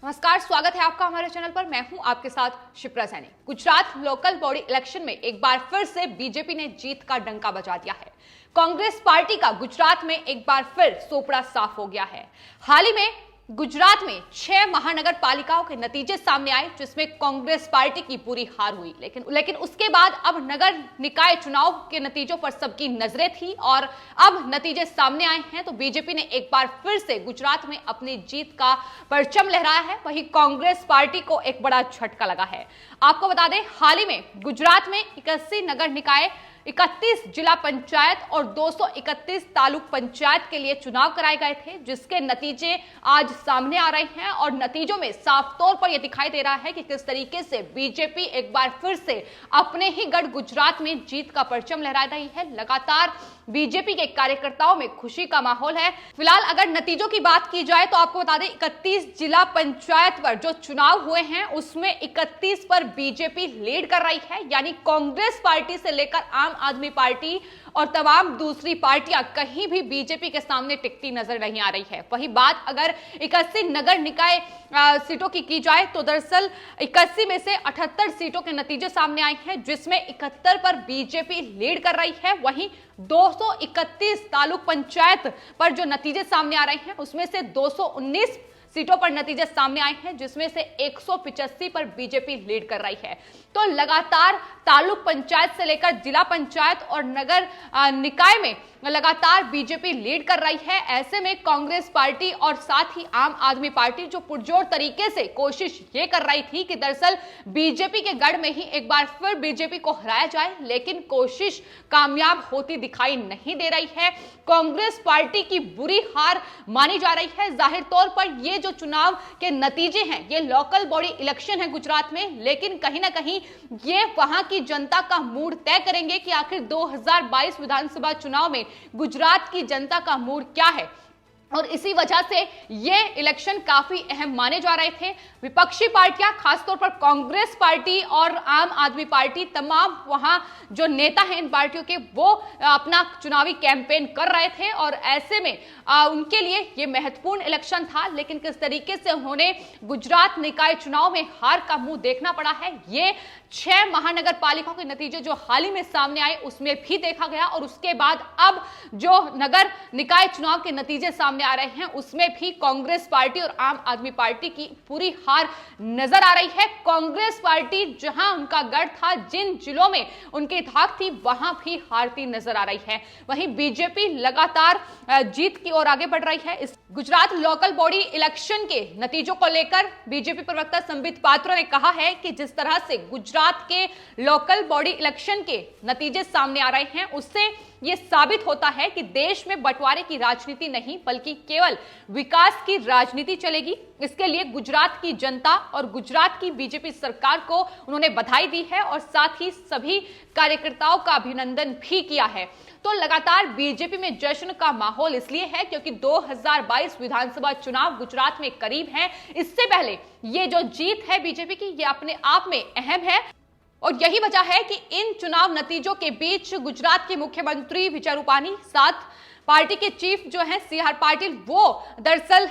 नमस्कार, स्वागत है आपका हमारे चैनल पर। मैं हूं आपके साथ Shipra Saini. Gujarat local body election में एक बार फिर से बीजेपी ने जीत का डंका बजा दिया है। कांग्रेस पार्टी का गुजरात में एक बार फिर सोपड़ा साफ हो गया है। हाल ही में गुजरात में 6 महानगर पालिकाओं के नतीजे सामने आए, जिसमें कांग्रेस पार्टी की बुरी हार हुई। लेकिन उसके बाद अब नगर निकाय चुनाव के नतीजों पर सबकी नजरें थी और अब नतीजे सामने आए हैं तो बीजेपी ने एक बार फिर से गुजरात में अपनी जीत का परचम लहराया है। वहीं कांग्रेस पार्टी को एक बड़ा झटका लगा है। आपको बता दें, हाल ही में गुजरात में 81 नगर निकाय, 31 जिला पंचायत और 231 तालुक पंचायत के लिए चुनाव कराए गए थे, जिसके नतीजे आज सामने आ रहे हैं और नतीजों में साफ तौर पर यह दिखाई दे रहा है कि किस तरीके से बीजेपी एक बार फिर से अपने ही गढ़ गुजरात में जीत का परचम लहरा रही है। लगातार बीजेपी के कार्यकर्ताओं में खुशी का माहौल है। फिलहाल अगर नतीजों की बात की जाए तो आपको बता दें, 31 जिला पंचायत पर जो चुनाव हुए हैं उसमें 31 पर बीजेपी लीड कर रही है, यानी कांग्रेस पार्टी से लेकर आम आदमी पार्टी और तमाम दूसरी पार्टियां कहीं भी बीजेपी के सामने टिकती नजर नहीं आ रही है। वही बात अगर 81 नगर निकाय सीटों की जाए तो दरअसल 81 में से 78 सीटों के नतीजे सामने आए हैं, जिसमें 71 पर बीजेपी लीड कर रही है। वहीं 231 तालुक पंचायत पर जो नतीजे सामने आ रहे हैं उसमें से 219 सीटों पर नतीजे सामने आए हैं, जिसमें से 185 पर बीजेपी लीड कर रही है। तो लगातार तालुक पंचायत से लेकर जिला पंचायत और नगर निकाय में लगातार बीजेपी लीड कर रही है। ऐसे में कांग्रेस पार्टी और साथ ही आम आदमी पार्टी जो पुरजोर तरीके से कोशिश ये कर रही थी कि दरअसल बीजेपी के गढ़ में ही एक बार फिर बीजेपी को हराया जाए, लेकिन कोशिश कामयाब होती दिखाई नहीं दे रही है। कांग्रेस पार्टी की बुरी हार मानी जा रही है। जाहिर तौर पर ये जो चुनाव के नतीजे हैं, ये लोकल बॉडी इलेक्शन है गुजरात में, लेकिन कहीं ना कहीं ये वहां की जनता का मूड तय करेंगे कि आखिर 2022 विधानसभा चुनाव में गुजरात की जनता का मूड क्या है। और इसी वजह से ये इलेक्शन काफी अहम माने जा रहे थे। विपक्षी पार्टियां, खासतौर पर कांग्रेस पार्टी और आम आदमी पार्टी, तमाम वहां जो नेता हैं इन पार्टियों के, वो अपना चुनावी कैंपेन कर रहे थे और ऐसे में उनके लिए ये महत्वपूर्ण इलेक्शन था। लेकिन किस तरीके से उन्होंने गुजरात निकाय चुनाव में हार का मुंह देखना पड़ा है, ये 6 महानगर पालिकाओं के नतीजे जो हाल ही में सामने आए उसमें भी देखा गया। और उसके बाद अब जो नगर निकाय चुनाव के नतीजे सामने आ रहे हैं उसमें भी कांग्रेस पार्टी और आम आदमी पार्टी की पूरी हार नजर आ रही है। कांग्रेस पार्टी जहां उनका गढ़ था, जिन जिलों में उनकी धाक थी, वहां भी हारती नजर आ रही है। वहीं बीजेपी लगातार जीत की ओर आगे बढ़ रही है। इस गुजरात लोकल बॉडी इलेक्शन के नतीजों को लेकर बीजेपी प्रवक्ता संबित पात्रा ने कहा है कि जिस तरह से गुजरात के लोकल बॉडी इलेक्शन के नतीजे सामने आ रहे हैं, उससे यह साबित होता है कि देश में बंटवारे की राजनीति नहीं बल्कि केवल विकास की राजनीति चलेगी। इसके लिए गुजरात की जनता और गुजरात की बीजेपी सरकार को उन्होंने बधाई दी है और साथ ही सभी कार्यकर्ताओं का अभिनंदन भी किया है। तो लगातार बीजेपी में जश्न का माहौल इसलिए है क्योंकि 2022 विधानसभा चुनाव गुजरात में करीब है। इससे पहले ये जो जीत है बीजेपी की, ये अपने आप में अहम है और यही वजह है कि इन चुनाव नतीजों के बीच गुजरात के मुख्यमंत्री विजय रूपानी, साथ पार्टी के चीफ जो हैं CR पाटिल, वो दरअसल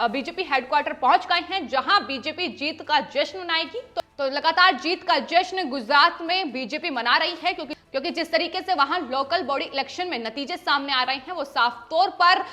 बीजेपी हेडक्वार्टर पहुंच गए हैं, जहां बीजेपी जीत का जश्न मनाएगी। तो लगातार जीत का जश्न गुजरात में बीजेपी मना रही है क्योंकि जिस तरीके से वहां लोकल बॉडी इलेक्शन में नतीजे सामने आ रहे हैं वो साफ तौर पर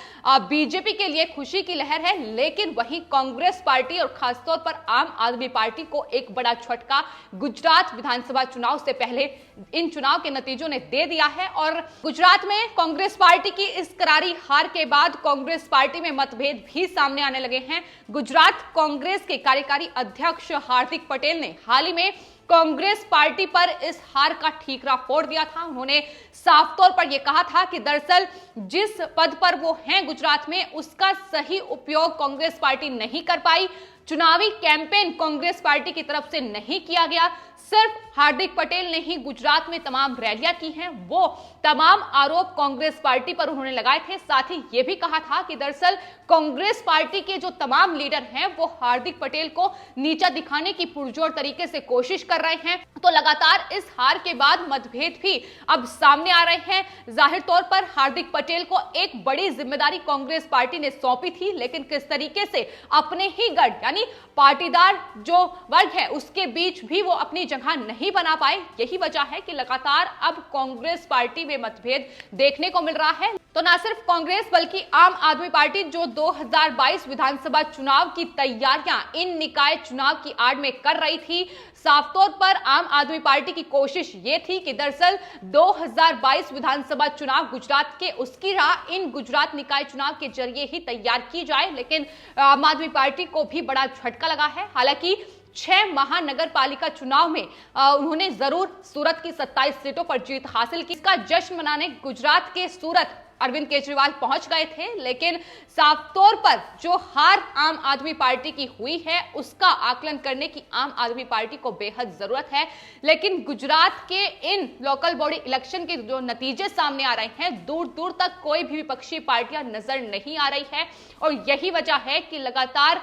बीजेपी के लिए खुशी की लहर है। लेकिन वहीं कांग्रेस पार्टी और खासतौर पर आम आदमी पार्टी को एक बड़ा झटका गुजरात विधानसभा चुनाव से पहले इन चुनाव के नतीजों ने दे दिया है। और गुजरात में कांग्रेस पार्टी की इस करारी हार के बाद कांग्रेस पार्टी में मतभेद भी सामने आने लगे हैं। गुजरात कांग्रेस के कार्यकारी अध्यक्ष हार्दिक पटेल ने हाल ही में कांग्रेस पार्टी पर इस हार का ठीकरा फोड़ दिया था। उन्होंने साफ तौर पर यह कहा था कि दरअसल जिस पद पर वो हैं गुजरात में, उसका सही उपयोग कांग्रेस पार्टी नहीं कर पाई। चुनावी कैंपेन कांग्रेस पार्टी की तरफ से नहीं किया गया। सिर्फ हार्दिक पटेल ने ही गुजरात में तमाम रैलियां की हैं, वो तमाम आरोप कांग्रेस पार्टी पर उन्होंने लगाए थे। साथ ही यह भी कहा था कि दरअसल कांग्रेस पार्टी के जो तमाम लीडर हैं वो हार्दिक पटेल को नीचा दिखाने की पुरजोर तरीके से कोशिश कर रहे हैं। तो लगातार इस हार के बाद मतभेद भी अब सामने आ रहे हैं। जाहिर तौर पर हार्दिक पटेल को एक बड़ी जिम्मेदारी कांग्रेस पार्टी ने सौंपी थी, लेकिन किस तरीके से अपने ही गढ़ यानी यानी पाटीदार जो वर्ग है उसके बीच भी वो अपनी जगह नहीं बना पाए। यही वजह है कि लगातार अब कांग्रेस पार्टी में मतभेद देखने को मिल रहा है। तो न सिर्फ कांग्रेस बल्कि आम आदमी पार्टी जो 2022 विधानसभा चुनाव की तैयारियां इन निकाय चुनाव की आड़ में कर रही थी, साफ तौर पर आम आदमी पार्टी की कोशिश ये थी कि दरअसल 2022 विधानसभा चुनाव गुजरात के उसकी राह इन गुजरात निकाय चुनाव के जरिए ही तैयार की जाए। लेकिन आम आदमी पार्टी को भी बड़ा झटका लगा है। हालांकि 6 महानगर पालिका चुनाव में उन्होंने जरूर सूरत की 27 सीटों पर जीत हासिल की। इसका जश्न मनाने गुजरात के सूरत अरविंद केजरीवाल पहुंच गए थे, लेकिन साफ तौर पर जो हार आम आदमी पार्टी की हुई है उसका आकलन करने की आम आदमी पार्टी को बेहद जरूरत है। लेकिन गुजरात के इन लोकल बॉडी इलेक्शन के जो नतीजे सामने आ रहे हैं, दूर दूर तक कोई भी विपक्षी पार्टियां नजर नहीं आ रही है और यही वजह है कि लगातार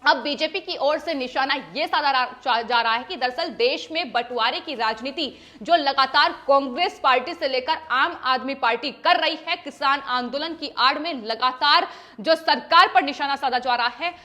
अब बीजेपी की ओर से निशाना यह साधा जा रहा है कि दरअसल देश में बंटवारे की राजनीति जो लगातार कांग्रेस पार्टी से लेकर आम आदमी पार्टी कर रही है, किसान आंदोलन की आड़ में लगातार जो सरकार पर निशाना साधा जा रहा है।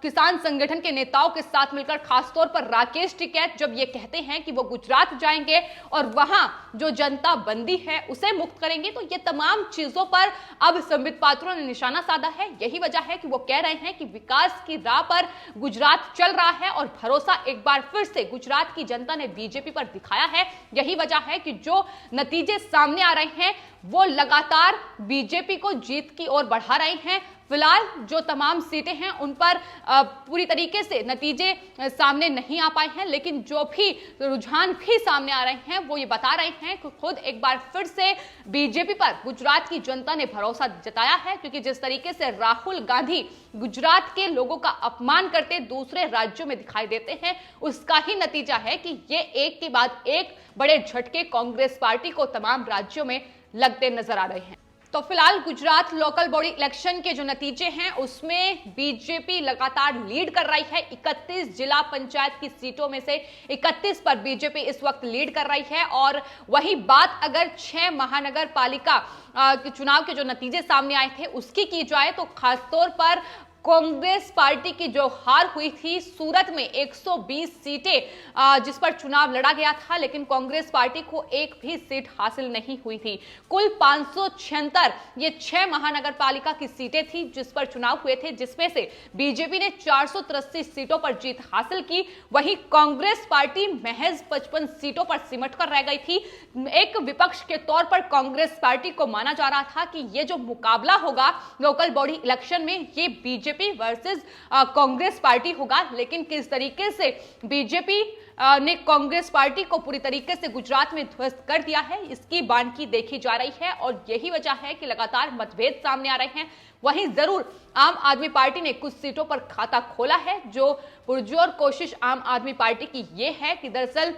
किसान संगठन के नेताओं के साथ मिलकर खासतौर पर राकेश टिकैत जब ये कहते हैं कि वो गुजरात जाएंगे और वहां जो जनता बंदी है उसे मुक्त करेंगे, तो ये तमाम चीजों पर अब संबित पात्रों ने निशाना साधा है। यही वजह है कि वो कह रहे हैं कि विकास की राह पर गुजरात चल रहा है और भरोसा एक बार फिर से गुजरात की जनता ने बीजेपी पर दिखाया है। यही वजह है कि जो नतीजे सामने आ रहे हैं वो लगातार बीजेपी को जीत की ओर बढ़ा रहे हैं। फिलहाल जो तमाम सीटें हैं उन पर पूरी तरीके से नतीजे सामने नहीं आ पाए हैं, लेकिन जो भी रुझान भी सामने आ रहे हैं वो ये बता रहे हैं कि खुद एक बार फिर से बीजेपी पर गुजरात की जनता ने भरोसा जताया है, क्योंकि जिस तरीके से राहुल गांधी गुजरात के लोगों का अपमान करते दूसरे राज्यों में दिखाई देते हैं, उसका ही नतीजा है कि ये एक के बाद एक बड़े झटके कांग्रेस पार्टी को तमाम राज्यों में लगते नजर आ रहे हैं। तो फिलहाल गुजरात लोकल बॉडी इलेक्शन के जो नतीजे हैं उसमें बीजेपी लगातार लीड कर रही है। 31 जिला पंचायत की सीटों में से 31 पर बीजेपी इस वक्त लीड कर रही है। और वही बात अगर 6 महानगर पालिका के चुनाव के जो नतीजे सामने आए थे उसकी की जाए तो खासतौर पर कांग्रेस पार्टी की जो हार हुई थी सूरत में 120 सीटें जिस पर चुनाव लड़ा गया था, लेकिन कांग्रेस पार्टी को एक भी सीट हासिल नहीं हुई थी। कुल 576 ये 6 महानगर पालिका की सीटें थी जिस पर चुनाव हुए थे, जिसमें से बीजेपी ने 483 सीटों पर जीत हासिल की। वहीं कांग्रेस पार्टी महज 55 सीटों पर सिमट कर रह गई थी। एक विपक्ष के तौर पर कांग्रेस पार्टी को माना जा रहा था कि ये जो मुकाबला होगा लोकल बॉडी इलेक्शन में ये बीजेपी वर्सेस कांग्रेस पार्टी होगा, लेकिन किस तरीके से बीजेपी ने कांग्रेस पार्टी को पूरी तरीके से गुजरात में ध्वस्त कर दिया है इसकी बानगी देखी जा रही है और यही वजह है कि लगातार मतभेद सामने आ रहे हैं। वहीं जरूर आम आदमी पार्टी ने कुछ सीटों पर खाता खोला है। जो पुरजोर कोशिश आम आदमी पार्टी की यह है कि दरअसल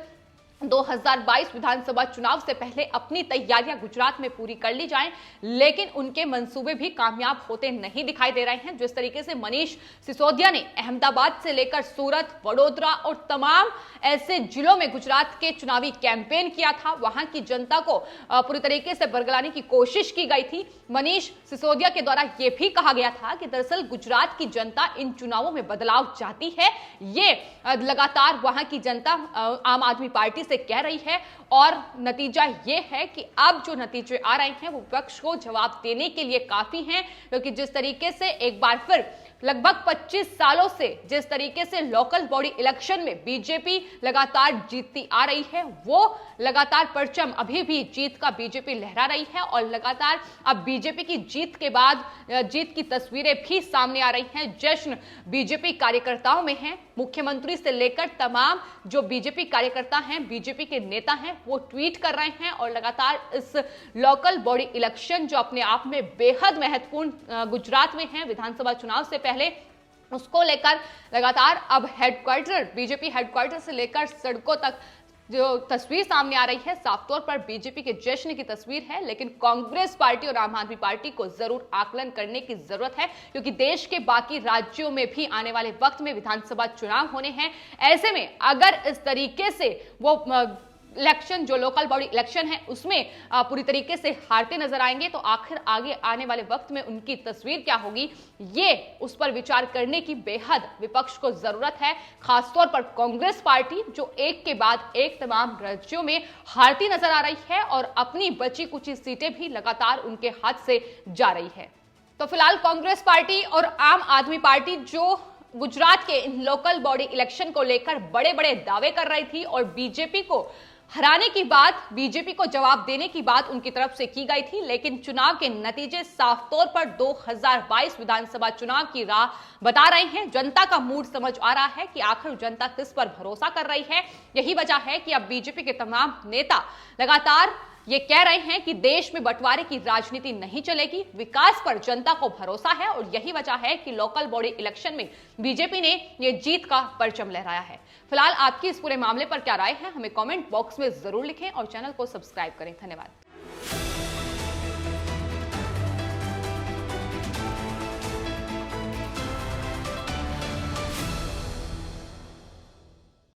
2022 विधानसभा चुनाव से पहले अपनी तैयारियां गुजरात में पूरी कर ली जाएं, लेकिन उनके मंसूबे भी कामयाब होते नहीं दिखाई दे रहे हैं। जिस तरीके से मनीष सिसोदिया ने अहमदाबाद से लेकर सूरत, वडोदरा और तमाम ऐसे जिलों में गुजरात के चुनावी कैंपेन किया था, वहां की जनता को पूरी तरीके से बरगलाने की कोशिश की गई थी। मनीष सिसोदिया के द्वारा यह भी कहा गया था कि दरअसल गुजरात की जनता इन चुनावों में बदलाव चाहती है। ये लगातार वहां की जनता आम आदमी पार्टी से कह रही है और नतीजा यह है कि अब जो नतीजे आ रहे हैं वो विपक्ष को जवाब देने के लिए काफी हैं, क्योंकि जिस तरीके से एक बार फिर लगभग 25 सालों से जिस तरीके से लोकल बॉडी इलेक्शन में बीजेपी लगातार जीतती आ रही है, वो लगातार परचम अभी भी जीत का बीजेपी लहरा रही है और लगातार अब बीजेपी की जीत के बाद जीत की तस्वीरें भी सामने आ रही हैं। जश्न बीजेपी कार्यकर्ताओं में है। मुख्यमंत्री से लेकर तमाम जो बीजेपी कार्यकर्ता हैं, बीजेपी के नेता हैं, वो ट्वीट कर रहे हैं और लगातार इस लोकल बॉडी इलेक्शन जो अपने आप में बेहद महत्वपूर्ण गुजरात में है विधानसभा चुनाव से पहले, उसको लेकर लगातार अब हेडक्वार्टर बीजेपी हेडक्वार्टर से लेकर सड़कों तक जो तस्वीर सामने आ रही है साफ तौर पर बीजेपी के जश्न की तस्वीर है। लेकिन कांग्रेस पार्टी और आम आदमी पार्टी को जरूर आकलन करने की जरूरत है, क्योंकि देश के बाकी राज्यों में भी आने वाले वक्त में विधानसभा चुनाव होने हैं। ऐसे में अगर इस तरीके से वो इलेक्शन, जो लोकल बॉडी इलेक्शन है, उसमें पूरी तरीके से हारते नजर आएंगे, तो आखिर आगे आने वाले वक्त में उनकी तस्वीर क्या होगी, ये उस पर विचार करने की बेहद विपक्ष को जरूरत है। खासतौर पर कांग्रेस पार्टी जो एक के बाद एक तमाम राज्यों में हारती नजर आ रही है और अपनी बची कुची सीटें भी लगातार उनके हाथ से जा रही है। तो फिलहाल कांग्रेस पार्टी और आम आदमी पार्टी जो गुजरात के इन लोकल बॉडी इलेक्शन को लेकर बड़े बड़े दावे कर रही थी और बीजेपी को हराने की बात, बीजेपी को जवाब देने की बात उनकी तरफ से की गई थी, लेकिन चुनाव के नतीजे साफ तौर पर 2022 विधानसभा चुनाव की राह बता रहे हैं। जनता का मूड समझ आ रहा है कि आखिर जनता किस पर भरोसा कर रही है। यही वजह है कि अब बीजेपी के तमाम नेता लगातार ये कह रहे हैं कि देश में बंटवारे की राजनीति नहीं चलेगी, विकास पर जनता को भरोसा है और यही वजह है कि लोकल बॉडी इलेक्शन में बीजेपी ने ये जीत का परचम लहराया है। फिलहाल आपकी इस पूरे मामले पर क्या राय है, हमें कमेंट बॉक्स में जरूर लिखें और चैनल को सब्सक्राइब करें। धन्यवाद।